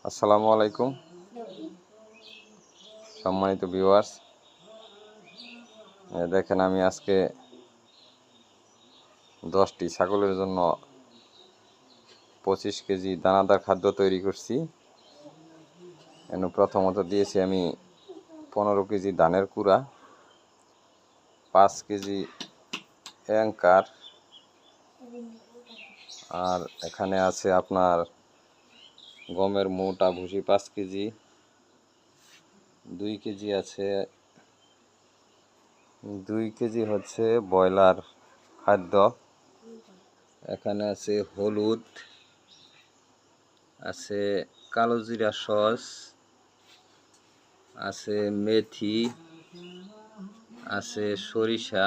আসসালামু আলাইকুম সম্মানিত ভিউয়ার্স, দেখেন আমি আজকে 10টি ছাগলের জন্য 25 কেজি দানাদার খাদ্য তৈরি করছি। প্রথমত দিয়েছি আমি 15 কেজি ধানের কুড়া, 5 কেজি অ্যাঙ্কার, আর এখানে আছে আপনার গমের মোটা ভুসি 5 কেজি, 2 কেজি আছে 2 কেজি হচ্ছে ব্রয়লার খাদ্য, এখানে আছে হলুদ, আছে কালো জিরা সস, আছে মেথি, আছে সরিষা,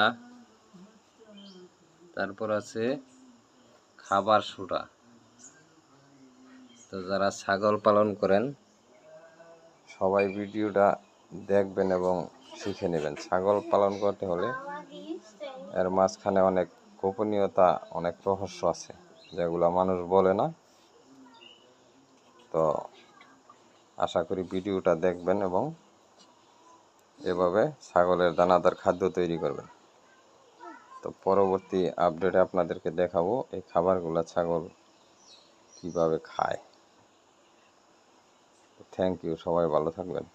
তারপর আছে খাবার সোডা। তো যারা ছাগল পালন করেন সবাই ভিডিওটা দেখবেন এবং শিখে নেবেন। ছাগল পালন করতে হলে এর মাঝখানে অনেক গোপনীয়তা, অনেক রহস্য আছে যেগুলো মানুষ বলে না। তো আশা করি ভিডিওটা দেখবেন এবং এভাবে ছাগলের দানাদার খাদ্য তৈরি করবেন। তো পরবর্তী আপডেটে আপনাদেরকে দেখাবো এই খাবারগুলো ছাগল কিভাবে খায়। থ্যাংক ইউ, সবাই ভালো থাকবেন।